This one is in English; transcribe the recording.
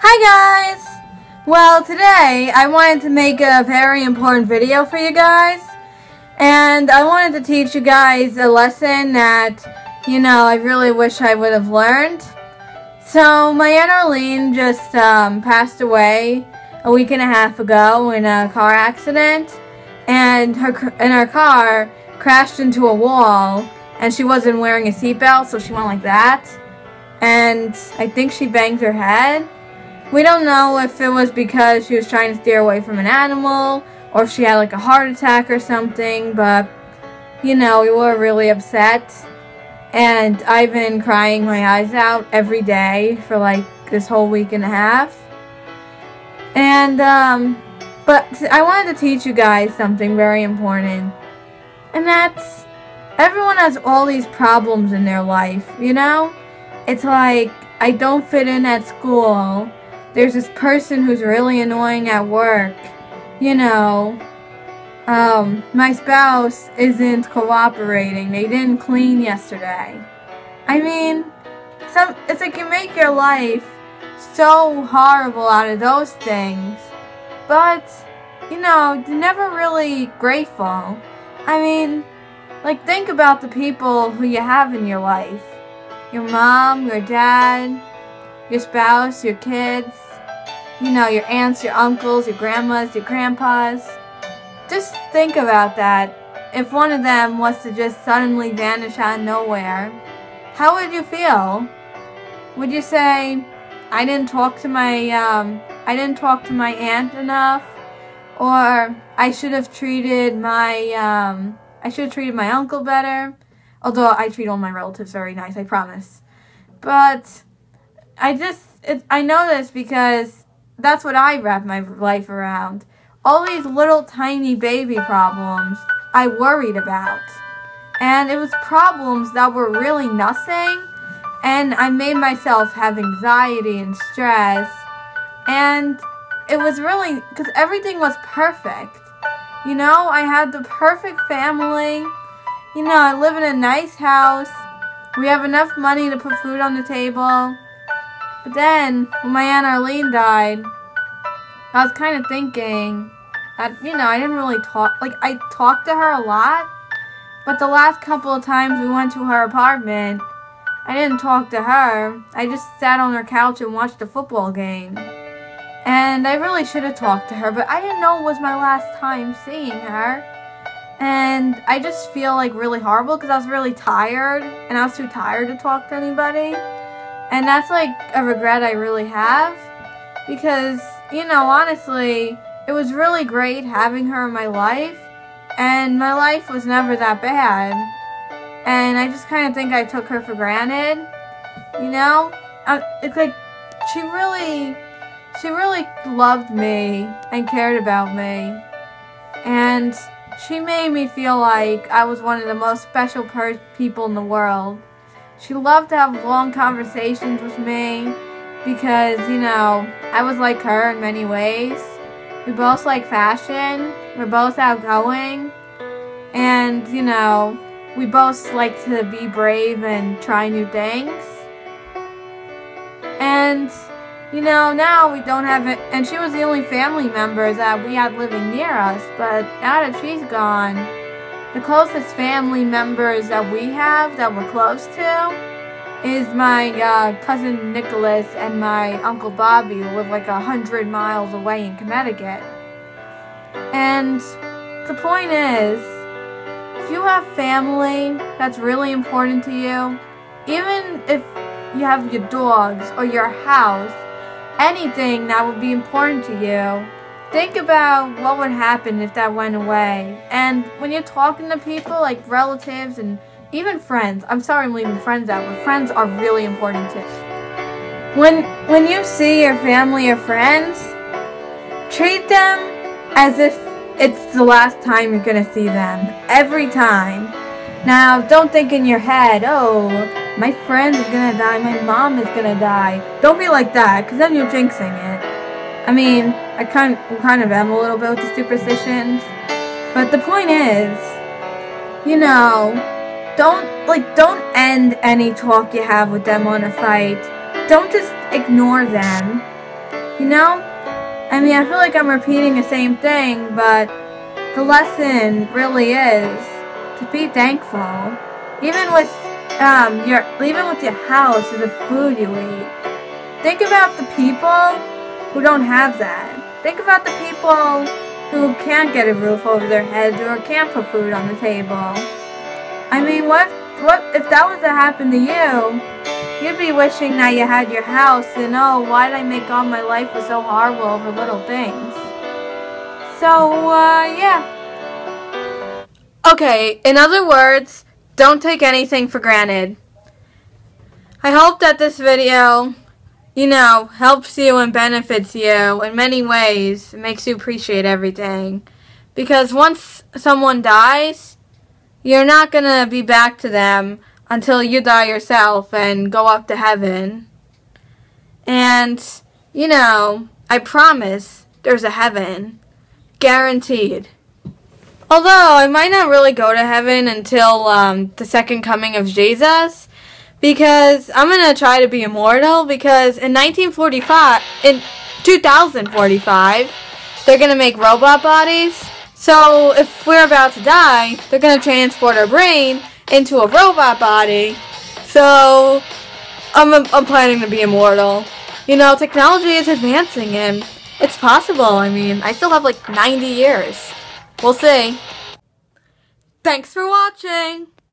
Hi guys! Well, today I wanted to make a very important video for you guys. And I wanted to teach you guys a lesson that, I really wish I would have learned. So, my Aunt Arlene just passed away a week and a half ago in a car accident. And her car crashed into a wall. And she wasn't wearing a seatbelt, so she went like that. And I think she banged her head. We don't know if it was because she was trying to steer away from an animal or if she had like a heart attack or something, but we were really upset. And I've been crying my eyes out every day for like this whole week and a half. And but I wanted to teach you guys something very important. And that's everyone has all these problems in their life, It's like I don't fit in at school. There's this person who's really annoying at work. My spouse isn't cooperating. They didn't clean yesterday. I mean, it's like you make your life so horrible out of those things. But, you're never really grateful. I mean, like, think about the people who you have in your life. Your mom, your dad, your spouse, your kids, your aunts, your uncles, your grandmas, your grandpas. Just think about that. If one of them was to just suddenly vanish out of nowhere, how would you feel? Would you say, I didn't talk to my aunt enough, or I should have treated my uncle better? Although I treat all my relatives very nice, I promise. But I know this because that's what I wrap my life around. All these little tiny baby problems I worried about. And it was problems that were really nothing. And I made myself have anxiety and stress. And it was really, because everything was perfect. I had the perfect family. I live in a nice house. We have enough money to put food on the table. But then, when my Aunt Arlene died, I was kind of thinking that, I didn't really talk. Like, I talked to her a lot. But the last couple of times we went to her apartment, I didn't talk to her. I just sat on her couch and watched a football game. And I really should have talked to her, but I didn't know it was my last time seeing her. And I just feel like really horrible because I was really tired and I was too tired to talk to anybody. And that's like a regret I really have because, honestly, it was really great having her in my life and my life was never that bad. And I just kind of think I took her for granted, It's like she really loved me and cared about me. And she made me feel like I was one of the most special people in the world. She loved to have long conversations with me because, I was like her in many ways. We both like fashion. We're both outgoing. And, we both like to be brave and try new things. And, now we don't have it. And she was the only family member that we had living near us. But now that she's gone, the closest family members that we have that we're close to is my cousin Nicholas and my Uncle Bobby, who live like 100 miles away in Connecticut. And the point is, if you have family that's really important to you, even if you have your dogs or your house, anything that would be important to you, think about what would happen if that went away. And when you're talking to people like relatives and even friends, I'm sorry I'm leaving friends out, but friends are really important too. When you see your family or friends, treat them as if it's the last time you're going to see them. Every time. Now, don't think in your head, oh, my friend is going to die, my mom is going to die. Don't be like that, because then you're jinxing it. I mean, I kind of am a little bit with the superstitions. But the point is, don't end any talk you have with them on a fight. Don't just ignore them. You know? I mean, I feel like I'm repeating the same thing, but the lesson really is to be thankful. Even with your house or the food you eat. Think about the people who don't have that. Think about the people who can't get a roof over their heads or can't put food on the table. I mean, what if that was to happen to you? You'd be wishing that you had your house and, oh, why did I make all my life was so horrible over little things? So, yeah. Okay, in other words, don't take anything for granted. I hope that this video, helps you and benefits you in many ways. It makes you appreciate everything. Because once someone dies, you're not going to be back to them until you die yourself and go up to heaven. And, I promise there's a heaven. Guaranteed. Although, I might not really go to heaven until the second coming of Jesus. Because I'm going to try to be immortal. Because in 2045, they're going to make robot bodies. So, if we're about to die, they're going to transport our brain into a robot body. So, I'm planning to be immortal. Technology is advancing and it's possible. I mean, I still have like 90 years. We'll see. Thanks for watching.